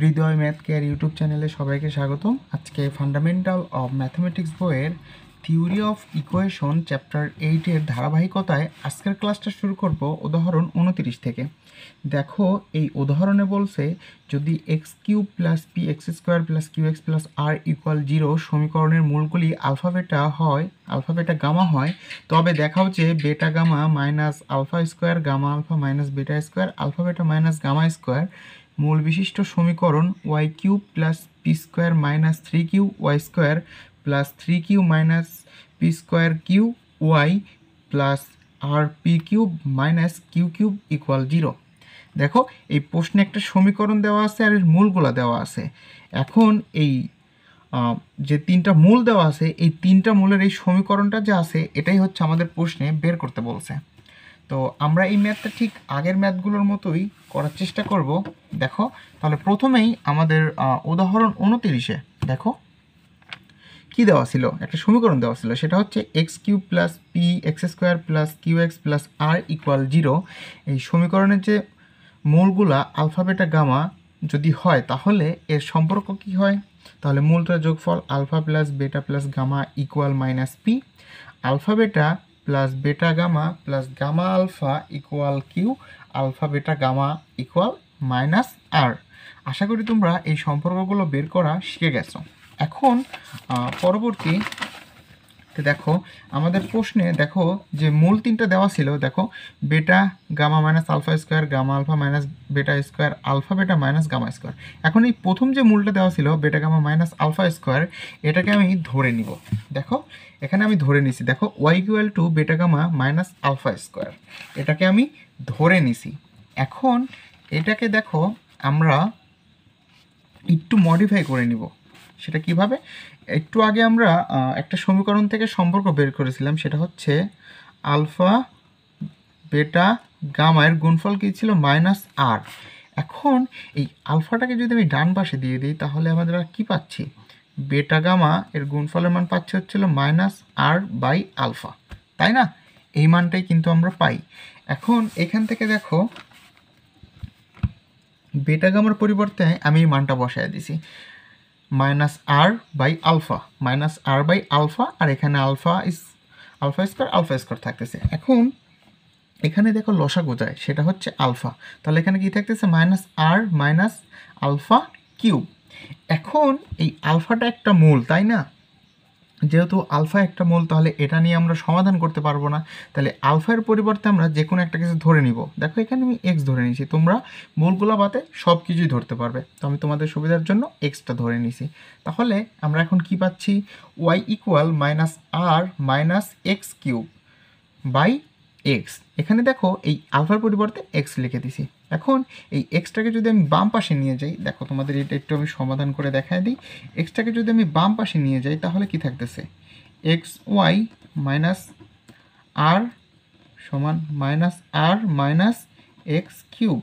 হৃদয় math care YouTube চ্যানেলে সবাইকে স্বাগতম। আজকে ফান্ডামেন্টাল অফ ম্যাথমেটিক্স বইয়ের থিওরি অফ ইকুয়েশন চ্যাপ্টার 8-এর ধারাবাহিকতায় আজকের ক্লাসটা শুরু করব উদাহরণ 29 থেকে। দেখো, এই উদাহরণে বলছে যদি x cube plus p x square plus q x plus r equal 0 সমীকরণের মূলগুলি আলফা বেটা গামা হয়, তবে দেখাও যে beta gamma minus alpha square gamma alpha minus beta square alpha beta minus gamma square মূল বিশিষ্ট সমীকরণ y cube plus p square minus 3q y square plus 3q minus p square q y plus r p cube minus q cube equal 0। দেখো, এই প্রশ্নে একটা সমীকরণ দেওয়া আছে আর এর মূলগুলা দেওয়া আছে। এখন এই যে তিনটা মূল দেওয়া আছে, এই তিনটা মূলের এই সমীকরণটা যে আছে এটাই হচ্ছে আমাদের প্রশ্নে বের করতে বলছে। তো আমরা এই ম্যাথটা ঠিক আগের ম্যাথগুলোর মতোই করার চেষ্টা করব। দেখো, তাহলে প্রথমেই আমাদের উদাহরণ 29-এ দেখো কি দেওয়া ছিল, একটা সমীকরণ দেওয়া ছিল, সেটা হচ্ছে x cube plus p x square plus q x plus r equal 0। এই সমীকরণের যে মূলগুলা আলফা বেটা গামা যদি হয় তাহলে এর সম্পর্ক কি হয়? তাহলে মূলটার যোগফল alpha plus beta plus gamma equal minus p, alpha beta plus beta gamma plus gamma alpha equal q, alpha beta gamma equal minus r. আশা করি তোমরা এই সম্পর্কগুলো বের করা শিখে গেছো। এখন পরবর্তী দেখো, আমাদের প্রশ্নে দেখো যে মূল তিনটা দেওয়া ছিল, দেখো beta gamma minus alpha square gamma alpha minus beta square alpha beta minus gamma square. এখন এই প্রথম যে মূলটা দেওয়া ছিল বেটা গামা মাইনাস আলফা স্কোয়ার, এটাকে আমি ধরে নিব। দেখো, এখানে আমি ধরে নিছি, দেখো ওয়াই ইকুয়াল টু বেটা গামা মাইনাস আলফা স্কোয়ার, এটাকে আমি ধরে নিছি। এখন এটাকে দেখো আমরা একটু মডিফাই করে নিব। সেটা কিভাবে? একটু আগে আমরা একটা সমীকরণ থেকে সম্পর্ক বের করেছিলাম, সেটা হচ্ছে আলফা বেটা গামার গুণফল কী ছিল? মাইনাস আর। এখন এই আলফাটাকে যদি আমি ডান পাশে দিয়ে দিই তাহলে আমাদের আর কী পাচ্ছি? বেটা গামা এর গুণফলের মান পাচ্ছি হচ্ছিল মাইনাস আর বাই আলফা, তাই না? এই মানটাই কিন্তু আমরা পাই। এখন এখান থেকে দেখো বেটা গামার পরিবর্তে আমি এই মানটা বসায় দিছি minus r by alpha, minus r by alpha, আর এখানে আলফা স্কোয়ার থাকতেছে। এখন এখানে দেখো লসাগু যায়, সেটা হচ্ছে আলফা, তাহলে এখানে কি থাকতেছে? Minus r minus alpha cube. এখন এই আলফাটা একটা মূল, তাই না? যেহেতু আলফা একটা মূল, তাহলে এটা নিয়ে আমরা সমাধান করতে পারবো না, তাহলে আলফার পরিবর্তে আমরা যে কোনো একটা কিছু ধরে নিব। দেখো, এখানে আমি এক্স ধরে নিয়েছি, তোমরা মূলগুলো বাদে সব কিছুই ধরতে পারবে, তো আমি তোমাদের সুবিধার জন্য এক্সটা ধরে নিয়েছি। তাহলে আমরা এখন কি পাচ্ছি? Y equal minus r minus x cube by x. এখানে দেখো এই আলফার পরিবর্তে এক্স লিখে দিছি। এখন এই এক্সটাকে যদি আমি বাম পাশে নিয়ে যাই, দেখো তোমাদের এটা একটু আমি সমাধান করে দেখায় দিই। এক্সটাকে যদি আমি বাম পাশে নিয়ে যাই তাহলে কি থাকতেছে? এক্স ওয়াই মাইনাস আর সমান minus r minus x cube.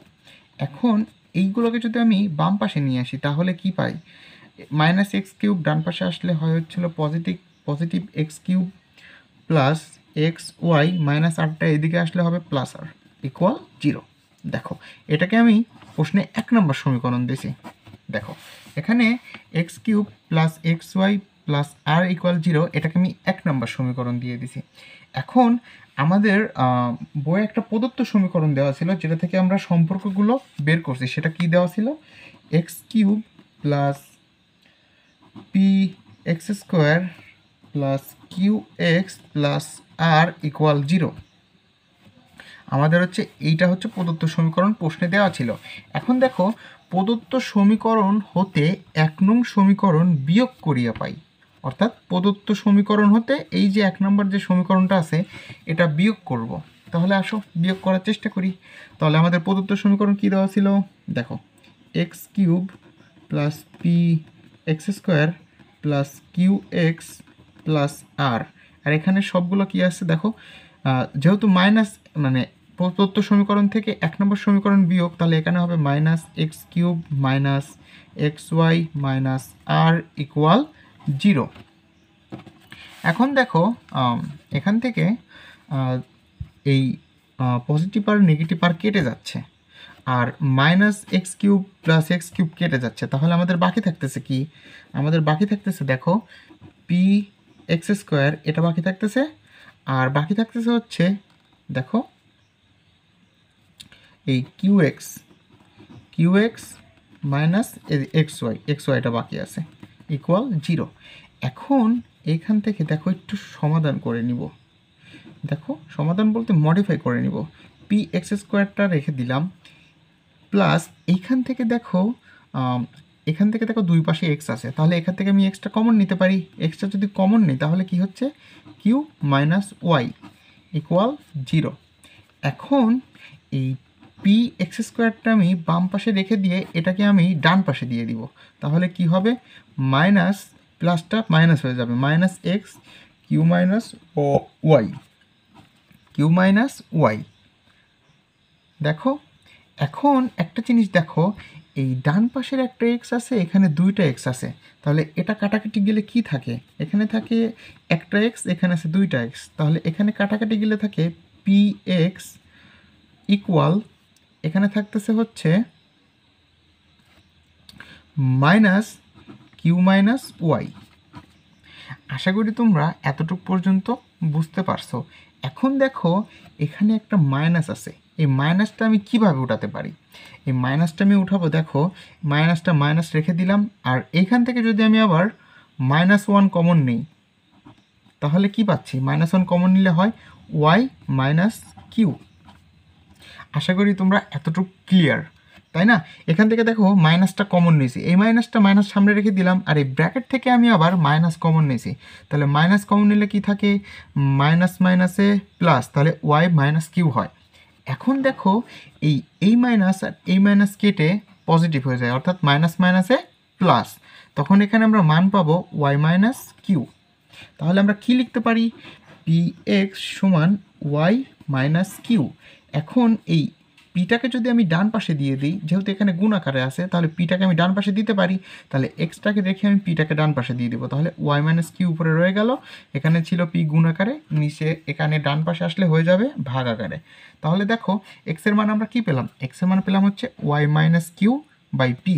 এখন এইগুলোকে যদি আমি বাম পাশে নিয়ে আসি তাহলে কি পাই? মাইনাস এক্স কিউব ডান পাশে আসলে হয় হচ্ছিল positive x cube plus x y minus আরটা এদিকে আসলে হবে প্লাস আর ইকুয়াল 0। দেখো, এটাকে আমি প্রশ্নে 1 নম্বর সমীকরণ দিয়েছি। দেখো, এখানে x cube plus x y plus r equal 0, এটাকে আমি 1 নম্বর সমীকরণ দিয়ে দিছি। এখন আমাদের বইয়ে একটা প্রদত্ত সমীকরণ দেওয়া ছিল যেটা থেকে আমরা সম্পর্কগুলো বের করছি। সেটা কি দেওয়া ছিল? X cube plus p x square plus q x plus r equal 0। আমাদের হচ্ছে এইটা হচ্ছে প্রদত্ত সমীকরণ, প্রশ্নে দেওয়া ছিল। এখন দেখো, প্রদত্ত সমীকরণ হতে 1 নং সমীকরণ বিয়োগ করিয়া পাই, অর্থাৎ প্রদত্ত সমীকরণ হতে এই যে 1 নম্বর যে সমীকরণটা আছে এটা বিয়োগ করব। তাহলে আসো বিয়োগ করার চেষ্টা করি। তাহলে আমাদের প্রদত্ত সমীকরণ কি দেওয়া ছিল? দেখো, x cube plus p x square plus q x plus r, আর এখানে সবগুলো কি আছে দেখো, যেহেতু মাইনাস মানে প্রদত্ত সমীকরণ থেকে 1 নম্বর সমীকরণ বিয়োগ, তাহলে এখানে হবে minus x cube minus x y minus r equal 0। এখন দেখো, এখান থেকে এই পজিটিভ আর নেগেটিভ আর কেটে যাচ্ছে, আর minus x cube plus x cube কেটে যাচ্ছে, তাহলে আমাদের বাকি থাকতেছে কি? আমাদের বাকি থাকতেছে দেখো পি এক্স স্কোয়ার, এটা বাকি থাকতেছে। আর বাকি থাকতেছে হচ্ছে দেখো এই কিউ এক্স মাইনাস এক্স ওয়াইটা বাকি আছে ইকুয়াল 0। এখন এইখান থেকে দেখো একটু সমাধান করে নিব। দেখো সমাধান বলতে মডিফাই করে নিব। পি এক্স স্কোয়ারটা রেখে দিলাম, প্লাস এখান থেকে দেখো দুই পাশে এক্স আছে, তাহলে এখান থেকে আমি এক্সটা কমন নিতে পারি। এক্সটা যদি কমন নিই তাহলে কি হচ্ছে কিউ মাইনাস ওয়াই ইকুয়াল 0। এখন এই পি এক্স স্কোয়ারটা আমি বাম পাশে রেখে দিয়ে এটাকে আমি ডান পাশে দিয়ে দিব, তাহলে কি হবে মাইনাস প্লাসটা মাইনাস হয়ে যাবে, minus x q minus y. দেখো এখন একটা জিনিস দেখো, এই ডান পাশের একটা এক্স আছে, এখানে দুইটা এক্স আছে, তাহলে এটা কাটাকাটি গেলে কি থাকে? এখানে থাকে একটা এক্স, এখানে আছে দুইটা এক্স, তাহলে এখানে কাটাকাটি গেলে থাকে পি এক্স ইকুয়াল, এখানে থাকতেছে হচ্ছে মাইনাস কিউ মাইনাস ওয়াই। আশা করি তোমরা এতটুকু পর্যন্ত বুঝতে পারছো। এখন দেখো এখানে একটা মাইনাস আছে, এই মাইনাসটা আমি কিভাবে উঠাতে পারি? এই মাইনাসটা আমি উঠাবো, দেখো মাইনাস রেখে দিলাম, আর এইখান থেকে যদি আমি আবার -1 কমন নিই তাহলে কি পাচ্ছি? -1 কমন নিলে হয় ওয়াই মাইনাস কিউ। আশা করি তোমরা এতটুকু ক্লিয়ার, তাই না? এখান থেকে দেখো মাইনাসটা কমন নিয়েছি, এই মাইনাস সামনে রেখে দিলাম, আর এই ব্র্যাকেট থেকে আমি আবার মাইনাস কমন নিয়েছি, তাহলে মাইনাস কমন নিলে কি থাকে? মাইনাসে প্লাস, তাহলে ওয়াই মাইনাস কিউ হয়। এখন দেখো এই মাইনাস আর এই মাইনাস কেটে পজিটিভ হয়ে যায়, অর্থাৎ মাইনাসে প্লাস, তখন এখানে আমরা মান পাবো ওয়াই মাইনাস কিউ। তাহলে আমরা কি লিখতে পারি? পি এক্স সমান ওয়াই মাইনাস কিউ। এখন এই পিটাকে যদি আমি ডান পাশে দিয়ে দিই, যেহেতু এখানে গুণ আকারে আছে, তাহলে পিটাকে আমি ডান পাশে দিতে পারি, তাহলে এক্সটাকে রেখে আমি পিটাকে ডান পাশে দিয়ে দেবো, তাহলে ওয়াই মাইনাস কিউ উপরে রয়ে গেল। এখানে ছিল পি গুণ আকারে, নিচে এখানে ডান পাশে আসলে হয়ে যাবে ভাগ আকারে। তাহলে দেখো এক্সের মান আমরা কি পেলাম? এক্সের মান পেলাম হচ্ছে y minus q by p.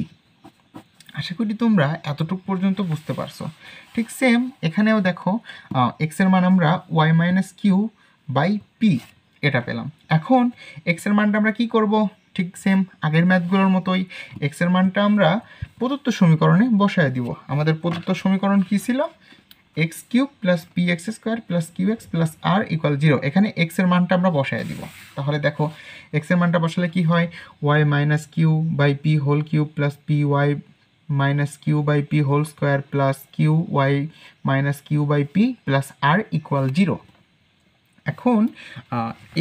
আশা করি তোমরা এতটুকু পর্যন্ত বুঝতে পারছো। ঠিক সেম এখানেও দেখো এক্সের মান আমরা y minus q by p এটা পেলাম। এখন এক্সের মানটা আমরা কি করব? ঠিক সেম আগের ম্যাথগুলোর মতোই এক্সের মানটা আমরা প্রদত্ত সমীকরণে বসায় দিব। আমাদের প্রদত্ত সমীকরণ কি ছিল? X cube plus p x square plus q x plus r equal 0। এখানে এক্সের মানটা আমরা বসায় দিব। তাহলে দেখো এক্সের মানটা বসালে কি হয়? Y minus q by p whole cube plus p y minus q by p whole square plus q y minus q by p plus r equal 0। এখন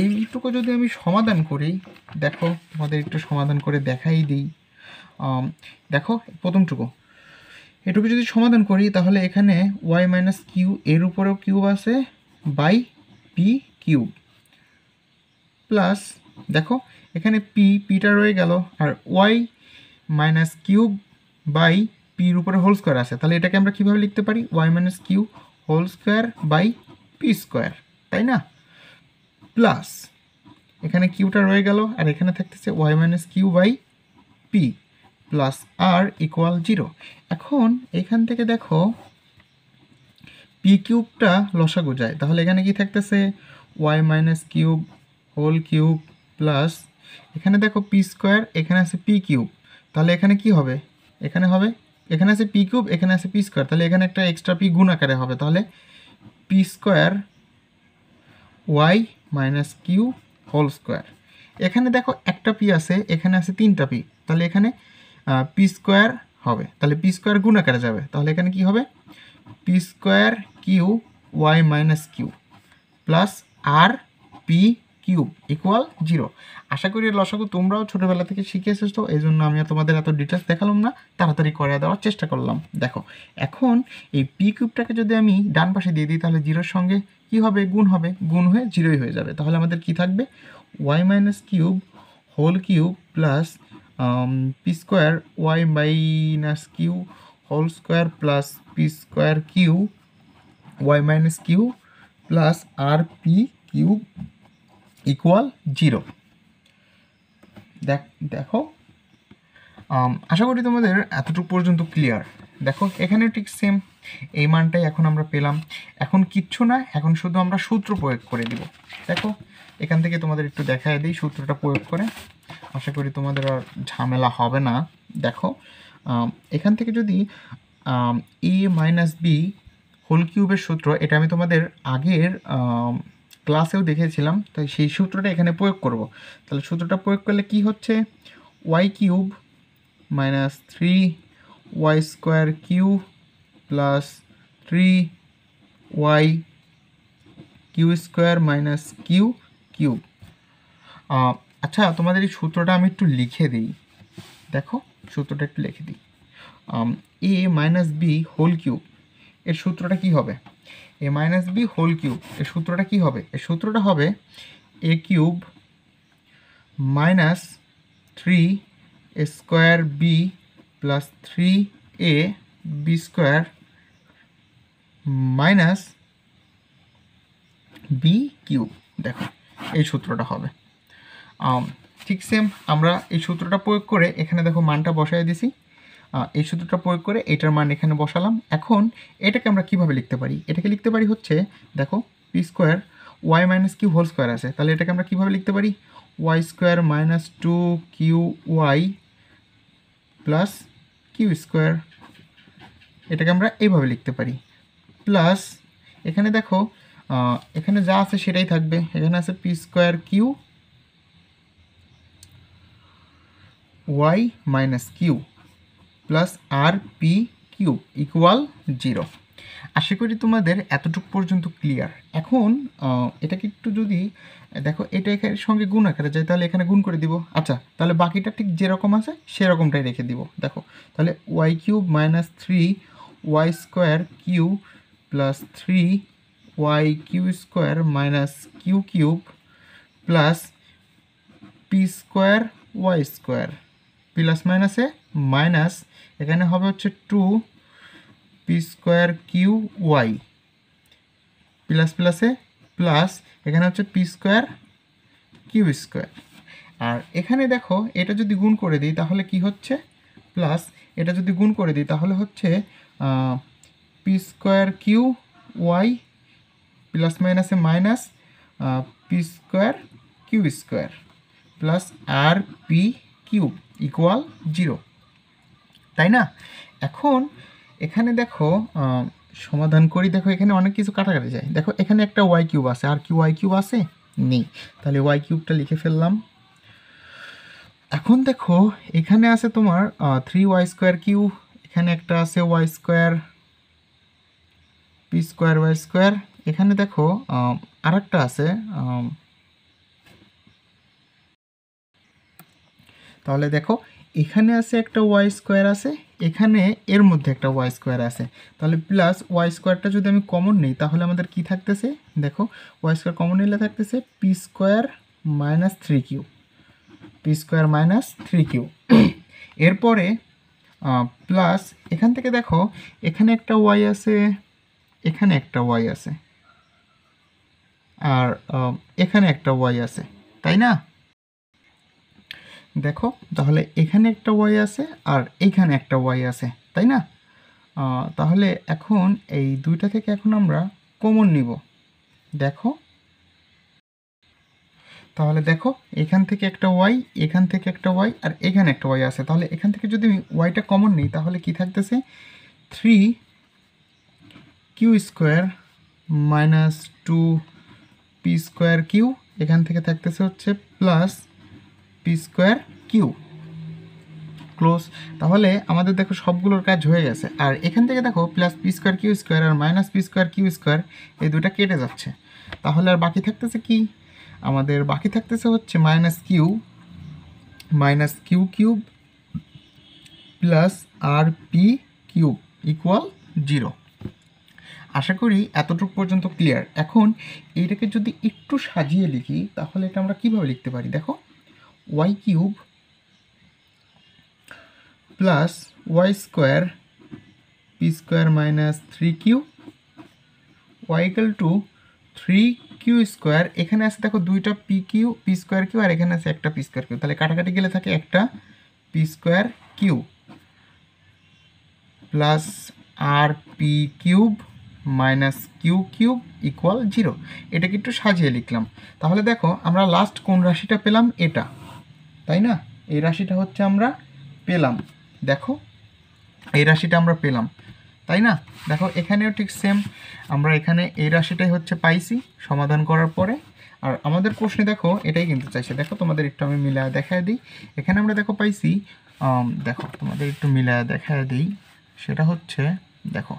এইটুকু যদি আমি সমাধান করি, দেখো তোমাদের একটু সমাধান করে দেখাই দিই। দেখো প্রথমটুকু এটুকু যদি সমাধান করি তাহলে এখানে ওয়াই মাইনাস কিউ এর উপরেও কিউব আছে বাই পি কিউব প্লাস, দেখো এখানে পিটা রয়ে গেল, আর ওয়াই মাইনাস কিউব বাই পির উপরে হোল স্কোয়ার আছে, তাহলে এটাকে আমরা কীভাবে লিখতে পারি? Y minus q whole square by p square, তাই না? প্লাস এখানে কিউটা রয়ে গেল, আর এখানে থাকতেছে y minus q by p plus r equal 0। এখন এখান থেকে দেখো পি কিউবটা লসাগু যায়, তাহলে এখানে কি থাকতেছে? Y minus cube whole cube plus এখানে দেখো পি স্কোয়ার, এখানে আছে পি কিউব, তাহলে এখানে কি হবে? এখানে আছে পি কিউব, এখানে আছে পি স্কোয়ার, তাহলে এখানে একটা এক্সট্রা পি গুণ আকারে হবে, তাহলে p square y minus q whole square. এখানে দেখো একটা পি আছে, এখানে আছে 3টা পি, তাহলে এখানে পি স্কোয়ার হবে, তাহলে পি স্কোয়ার গুণ আকারে যাবে, তাহলে এখানে কি হবে? P square q y minus q plus r p cube equal 0। আশা করি লসাগু তোমরাও ছোটোবেলা থেকে শিখে এসেছো, এই জন্য আমি তোমাদের এত ডিটেলস দেখালাম না, তাড়াতাড়ি করে দেওয়ার চেষ্টা করলাম। দেখো এখন এই পি কিউবটাকে যদি আমি ডান পাশে দিয়ে দিই তাহলে 0-এর সঙ্গে কি হবে? গুণ হবে, গুণ হয়ে 0-ই হয়ে যাবে। তাহলে আমাদের কি থাকবে? Y minus cube whole cube plus p square y minus q whole square plus p square q y minus q plus r p cube equal 0। দেখো আশা করি তোমাদের এতটুকু পর্যন্ত ক্লিয়ার। দেখো এখানে ঠিক সেম এই মানটাই এখন আমরা পেলাম। এখন কিচ্ছু না, এখন শুধু আমরা সূত্র প্রয়োগ করে দিব। দেখো এখান থেকে তোমাদের একটু দেখায় দিই সূত্রটা প্রয়োগ করে, আশা করি তোমাদের আর ঝামেলা হবে না। দেখো এখান থেকে যদি এ মাইনাস বি হোল কিউবের সূত্র, এটা আমি তোমাদের আগের ক্লাসেও দেখিয়েছিলাম, তাই সেই সূত্রটা এখানে প্রয়োগ করব। তাহলে সূত্রটা প্রয়োগ করলে কি হচ্ছে, y cube minus 3y square q plus 3y q square minus q cube. আচ্ছা তোমাদের এই সূত্রটা আমি একটু লিখে দিই। দেখো সূত্রটা একটু লিখে দিই। A minus b whole cube এর সূত্রটা কি হবে, a minus b whole cube এর সূত্রটা কি হবে, এর সূত্রটা হবে a cube minus 3 square b plus 3a b square minus b cube. দেখো এই সূত্রটা হবে। ঠিক সেম আমরা এই সূত্রটা প্রয়োগ করে এখানে দেখো মানটা বসাই দিছি। এই সূত্রটা প্রয়োগ করে এটার মান এখানে বসালাম। এখন এটাকে আমরা কিভাবে লিখতে পারি, এটাকে লিখতে পারি হচ্ছে, দেখো p square y minus q whole square আছে, তাহলে এটাকে আমরা কিভাবে লিখতে পারি, y square minus 2qy plus q square, এটাকে আমরা এইভাবে লিখতে পারি। প্লাস এখানে দেখো এখানে যা আছে সেটাই থাকবে, এখানে আছে p square q y minus q plus r p cube equal 0। আশা করি তোমাদের এতটুকু পর্যন্ত ক্লিয়ার। এখন এটাকে একটু যদি দেখো এটা এখানে সঙ্গে গুণ আকারে যায়, তাহলে এখানে গুণ করে দিব। আচ্ছা তাহলে বাকিটা ঠিক যেরকম আছে সেরকমটাই রেখে দিব। দেখো তাহলে y cube minus 3y square q plus 3y q square minus q cube plus p square y square, plus মাইনাসে মাইনাস, এখানে হবে হচ্ছে 2 p square q y plus প্লাসে প্লাস, এখানে হচ্ছে পি স্কোয়ার কিউ স্কোয়ার। আর এখানে দেখো এটা যদি গুণ করে দিই তাহলে কি হচ্ছে, প্লাস এটা যদি গুণ করে দিই তাহলে হচ্ছে p square q y plus মাইনাসে minus p square q square plus r p cube equal 0, তাই না? এখন এখানে দেখো সমাধান করি, দেখো এখানে অনেক কিছু কাটাকাটি যায়। দেখো এখানে একটা ওয়াই কিউব আছে, আর কি ওয়াই কিউব আছে নেই, তাহলে ওয়াই কিউবটা লিখে ফেললাম। এখন দেখো এখানে আছে তোমার 3y স্কোয়ার কিউ, এখানে একটা আছে y square p square y square, এখানে দেখো আর একটা আছে, তাহলে দেখো এখানে আছে একটা ওয়াই স্কোয়ার আছে, এখানে এর মধ্যে একটা ওয়াই স্কোয়ার আছে, তাহলে প্লাস ওয়াই স্কোয়ারটা যদি আমি কমন নিই তাহলে আমাদের কি থাকতেছে, দেখো ওয়াই স্কোয়ার কমন নিলে থাকতেছে P square minus 3q, P square minus 3q। এরপরে প্লাস এখান থেকে দেখো এখানে একটা ওয়াই আছে, এখানে একটা ওয়াই আছে, আর এখানে একটা ওয়াই আছে, তাই না? দেখো তাহলে এখানে একটা ওয়াই আছে আর এখানে একটা ওয়াই আছে, তাই না? তাহলে এখন এই দুইটা থেকে এখন আমরা কমন নিব। দেখো তাহলে দেখো এখান থেকে একটা ওয়াই, এখান থেকে একটা ওয়াই, আর এখানে একটা ওয়াই আছে, তাহলে এখান থেকে যদি আমি ওয়াইটা কমন নিই তাহলে কি থাকতেছে, 3q square minus 2p square Q, এখান থেকে থাকতেছে হচ্ছে plus p square q close. তাহলে আমাদের দেখো সবগুলোর কাজ হয়ে গেছে। আর এখান থেকে দেখো plus p square q square আর minus p square q square, এই দুটা কেটে যাচ্ছে। তাহলে আর বাকি থাকতেছে কি, আমাদের বাকি থাকতেছে হচ্ছে minus q cube plus r p cube equal 0। আশা করি এতটুকু পর্যন্ত ক্লিয়ার। এখন এইটাকে যদি একটু সাজিয়ে লিখি তাহলে এটা আমরা কীভাবে লিখতে পারি, দেখো y cube plus y square p square minus 3q y equal to 3q², এখানে আছে দেখো দুইটা পি স্কোয়ার কিউ আর এখানে আছে একটা পি স্কোয়ার কিউ, তাহলে কাটাকাটি গেলে থাকে একটা p square q plus r p cube minus q cube equal 0। এটাকে একটু সাজিয়ে লিখলাম। তাহলে দেখো আমরা লাস্ট কোন রাশিটা পেলাম, এটা, তাই না? এই রাশিটা হচ্ছে আমরা পেলাম, দেখো এই রাশিটা আমরা পেলাম, তাই না? দেখো এখানেও ঠিক সেম, আমরা এখানে এই রাশিটাই হচ্ছে পাইছি সমাধান করার পরে। আর আমাদের প্রশ্নে দেখো এটাই কিন্তু চাইছে, দেখো তোমাদের একটু আমি মিলায় দেখায় দিই। এখানে আমরা দেখো পাইছি, দেখো তোমাদের একটু মিলায় দেখায় দিই, সেটা হচ্ছে দেখো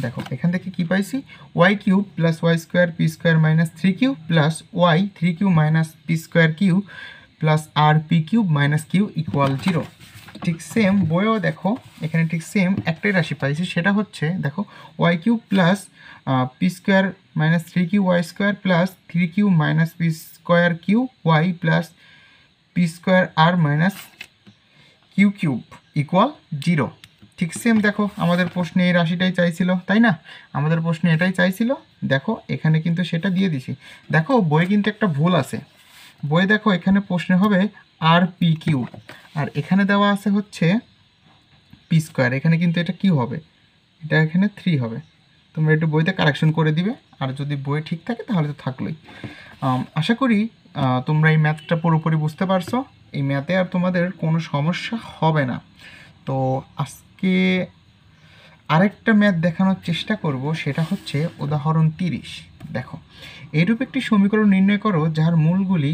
দেখো এখান থেকে কি পাইছি, y cube plus y square p square minus 3q plus y 3q minus p square q plus r p cube minus q equal 0। ঠিক সেম বইয়েও দেখো এখানে ঠিক সেম একটাই রাশি পাইছি, সেটা হচ্ছে দেখো y cube plus p square minus 3q y square plus 3q minus p square q y plus p square আর মাইনাস কিউ কিউব ইকুয়াল 0। ঠিক সেম দেখো আমাদের প্রশ্নে এই রাশিটাই চাইছিল, তাই না? আমাদের প্রশ্নে এটাই চাইছিল, দেখো এখানে কিন্তু সেটা দিয়ে দিছি। দেখো বইয়ে কিন্তু একটা ভুল আছে, বইয়ে দেখো এখানে প্রশ্নে হবে আর পি কিউ আর এখানে দেওয়া আছে হচ্ছে পি স্কোয়ার, এখানে কিন্তু এটা কিউ হবে, এটা এখানে 3 হবে। তোমরা একটু বইতে কারেকশন করে দিবে, আর যদি বই ঠিক থাকে তাহলে তো থাকলোই। আশা করি তোমরা এই ম্যাথটা পুরোপুরি বুঝতে পারছো, এই ম্যাথে আর তোমাদের কোনো সমস্যা হবে না। তো আজকে আরেকটা ম্যাথ দেখানোর চেষ্টা করব, সেটা হচ্ছে উদাহরণ 30। দেখো এইরূপ একটি সমীকরণ নির্ণয় করো যার মূলগুলি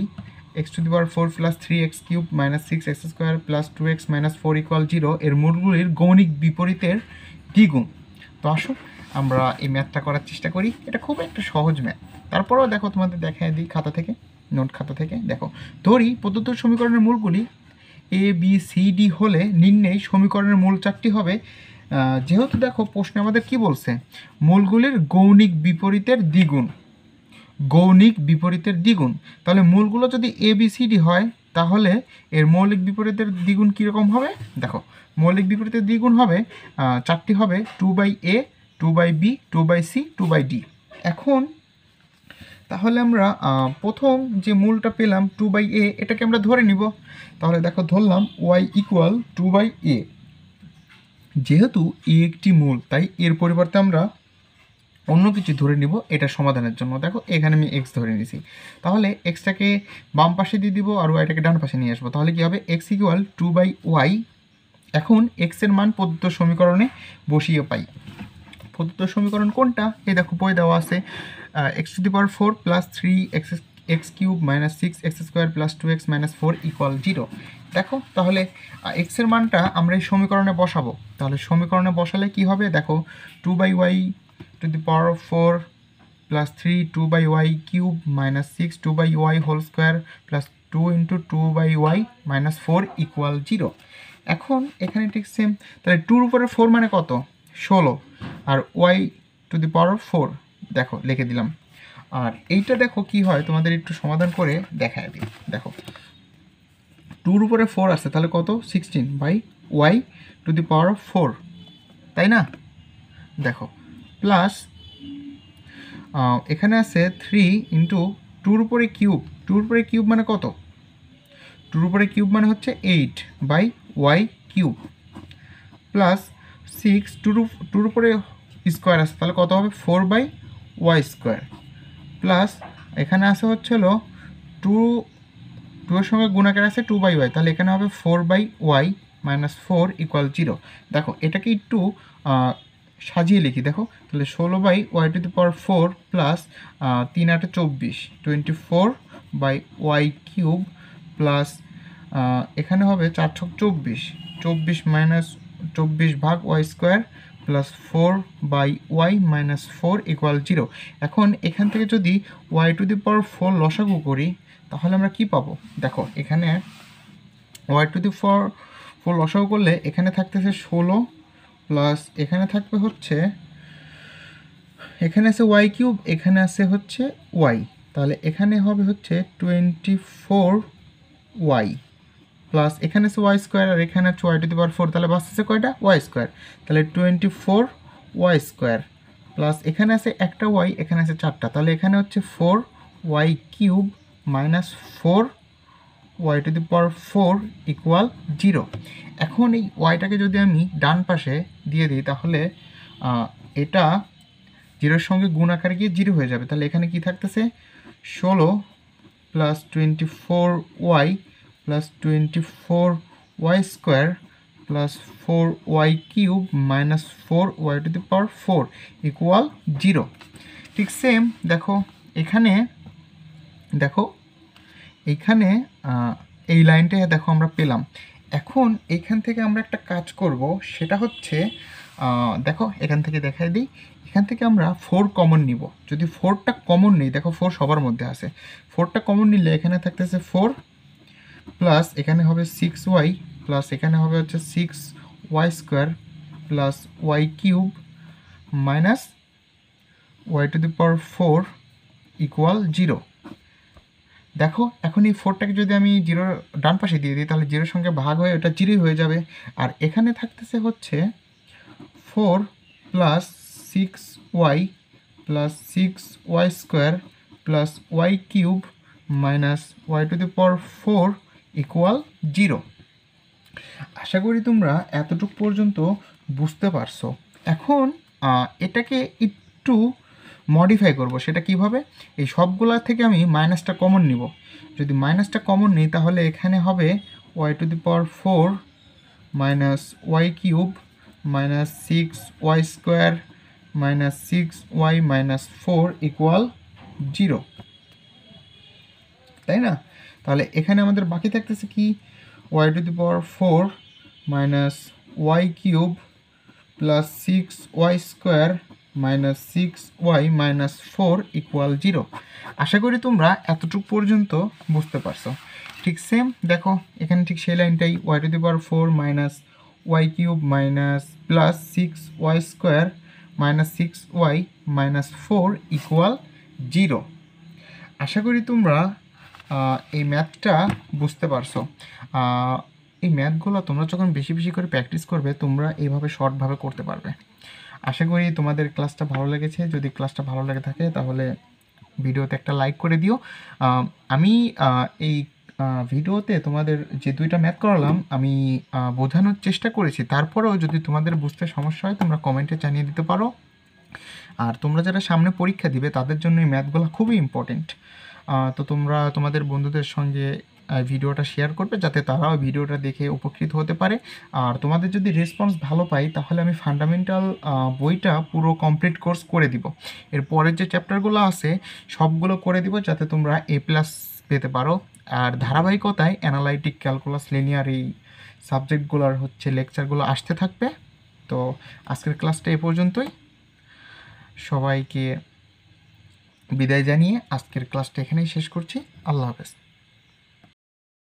x⁴ plus 3x³ minus 6x² plus 2x minus 4 equal 0 এর মূলগুলির গৌণিক বিপরীতের দ্বিগুণ। তো আসো আমরা এই ম্যাথটা করার চেষ্টা করি। এটা খুব একটা সহজ ম্যাথ, তারপরেও দেখো তোমাদের দেখায় দিই খাতা থেকে, নোট খাতা থেকে। দেখো ধরি প্রদত্ত সমীকরণের মূলগুলি এ বি সি ডি হলে নির্ণয় সমীকরণের মূল চারটি হবে। যেহেতু দেখো প্রশ্নে আমাদের কি বলছে, মূলগুলির গৌণিক বিপরীতের দ্বিগুণ, গৌণিক বিপরীতের দ্বিগুণ। তাহলে মূলগুলো যদি এ বি সি ডি হয় তাহলে এর মৌলিক বিপরীতের দ্বিগুণ কীরকম হবে, দেখো মৌলিক বিপরীতের দ্বিগুণ হবে চারটি হবে 2/a 2/b 2/c 2/d। এখন তাহলে আমরা প্রথম যে মূলটা পেলাম 2/a, এটাকে আমরা ধরে নিব। তাহলে দেখো ধরলাম y ইকুয়াল 2/a, যেহেতু এ একটি মূল তাই এর পরিবর্তে আমরা অন্য কিছু ধরে নিব এটা সমাধানের জন্য। দেখো এখানে আমি এক্স ধরে নিয়েছি, তাহলে এক্সটাকে বাম পাশে দিয়ে দিব আর ওয়াইটাকে ডান পাশে নিয়ে আসবো। তাহলে কি হবে, এক্স ইকুয়াল 2/y। এখন এক্সের মান প্রদত্ত সমীকরণে বসিয়ে পাই। প্রদত্ত সমীকরণ কোনটা, এই দেখো বই দেওয়া আছে x⁴ plus 3x³ minus 6x² plus 2x minus 4 equal 0। দেখো তাহলে এক্সের মানটা আমরা এই সমীকরণে বসাবো। তাহলে সমীকরণে বসালে কি হবে, দেখো 2/y⁴ plus 3 2/y³ minus 6 2/y whole square plus 2 × 2/y minus 4 equal 0। এখন এখানে ঠিক সেম, তাহলে 2 উপরে 4 মানে কত, 16, আর y⁴ দেখো লিখে দিলাম। আর এইটা দেখো কি হয় তোমাদের একটু সমাধান করে দেখায় দিই। দেখো 2 উপরে 4 আসছে, তাহলে কত, 16/y⁴, তাই না? দেখো প্লাস এখানে আছে 3 × 2 উপরে কিউব, 2 উপরে কিউব মানে কত, 2 উপরে কিউব মানে হচ্ছে 8/y³ প্লাস 6 2 উপরে স্কোয়ার আছে, তাহলে কত হবে 4/y² প্লাস এখানে আছে হচ্ছে হলো 2 এর সঙ্গে গুণাকার আছে 2/y, তাহলে এখানে হবে 4/y মাইনাস 4 ইকুয়াল 0। দেখো এটাকে একটু সাজিয়ে লিখি, দেখো তাহলে 16/y⁴ প্লাস 3 × 8 = 24/y³ প্লাস এখানে হবে 4 × 24, 24 minus 24/y² plus 4/y minus 4 equal 0। এখন এখান থেকে যদি y⁴ লসাগু করি তাহলে আমরা কি পাবো, দেখো এখানে y⁴ লসাগু করলে এখানে থাকতেছে 16 প্লাস এখানে থাকবে হচ্ছে, এখানে আছে y³ এখানে আছে হচ্ছে y, তাহলে এখানে হবে হচ্ছে 24y প্লাস এখানে আছে ওয়াই স্কোয়ার আর এখানে হচ্ছে ওয়াই টু দি পাওয়ার 4, তাহলে বাঁচতেছে কয়টা ওয়াই স্কোয়ার, তাহলে 24 ওয়াই স্কোয়ার প্লাস এখানে আছে একটা ওয়াই, এখানে আছে 4টা, তাহলে এখানে হচ্ছে 4 y cube minus 4 y to the power 4 equal 0। এখন এই ওয়াইটাকে যদি আমি ডান পাশে দিয়ে দিই তাহলে এটা 0-এর সঙ্গে গুণ আকারে গিয়ে 0 হয়ে যাবে, তাহলে এখানে কি থাকতেছে 16 plus 24 y plus 24 y square plus 4 y cube minus 4 y to the power 4 equal 0। ঠিক সেম দেখো এখানে, দেখো এইখানে এই লাইনটা দেখো আমরা পেলাম। এখন এইখান থেকে আমরা একটা কাজ করব, সেটা হচ্ছে দেখো এখান থেকে দেখাই দিই, এখান থেকে আমরা 4 কমন নিব। যদি 4টা কমন নিই, দেখো 4 সবার মধ্যে আছে, 4টা কমন নিলে এখানে থাকতেছে 4 প্লাস এখানে হবে 6y প্লাস এখানে হবে হচ্ছে 6y square plus y cube minus y to the power 4 equal 0। দেখো এখন এই 4টাকে যদি আমি 0 ডান পাশে দিয়ে দিই তাহলে 0-এর সঙ্গে ভাগ হয়ে ওটা 0 হয়ে যাবে। আর এখানে থাকতেছে হচ্ছে 4 plus 6y plus 6y square plus y cube minus y to the power 4 equal 0। আশা করি তোমরা এতটুকু পর্যন্ত বুঝতে পারছো। এখন এটাকে একটু মডিফাই করব, সেটা কিভাবে, এই সবগুলা থেকে আমি মাইনাসটা কমন নিব। যদি মাইনাসটা কমন নিই তাহলে এখানে হবে y to the power 4 minus y cube minus 6y square minus 6y minus 4 equal 0, তাই না? তাহলে এখানে আমাদের বাকি থাকতেছে কি y to the power 4 minus y cube plus 6y square minus 6y minus 4 equal 0। আশা করি তোমরা এতটুকু পর্যন্ত বুঝতে পারছো। ঠিক সেম দেখো এখানে ঠিক সেই লাইনটাই y to the power 4 minus y cube minus plus 6y square minus 6y minus 4 equal 0। আশা করি তোমরা এই ম্যাথটা বুঝতে পারছো। এই ম্যাথগুলো তোমরা যখন বেশি বেশি করে প্র্যাকটিস করবে তোমরা এইভাবে শর্টভাবে করতে পারবে। আশা করি তোমাদের ক্লাসটা ভালো লেগেছে। যদি ক্লাসটা ভালো লেগে থাকে তাহলে ভিডিওতে একটা লাইক করে দিও। আমি এই ভিডিওতে তোমাদের যে 2টা ম্যাথ করালাম আমি বোঝানোর চেষ্টা করেছি, তারপরেও যদি তোমাদের বুঝতে সমস্যা হয় তোমরা কমেন্টে জানিয়ে দিতে পারো। আর তোমরা যারা সামনে পরীক্ষা দিবে তাদের জন্য এই ম্যাথগুলো খুবই ইম্পর্টেন্ট। তো তোমরা তোমাদের বন্ধুদের সঙ্গে ভিডিওটা শেয়ার করবে যাতে তারাও ভিডিওটা দেখে উপকৃত হতে পারে। আর তোমাদের যদি রেসপন্স ভালো পাই তাহলে আমি ফান্ডামেন্টাল বইটা পুরো কমপ্লিট কোর্স করে দিব। এর পরের যে চ্যাপ্টারগুলো আছে সবগুলো করে দিব যাতে তোমরা A+ পেতে পারো। আর ধারাবাহিকতায় অ্যানালাইটিক, ক্যালকুলাস, লিনিয়ার এই সাবজেক্টগুলোর হচ্ছে লেকচারগুলো আসতে থাকবে। তো আজকের ক্লাসটা এ পর্যন্তই। সবাইকে বিদায় জানিয়ে আজকের ক্লাসটা এখানেই শেষ করছি। আল্লাহ হাফেজ।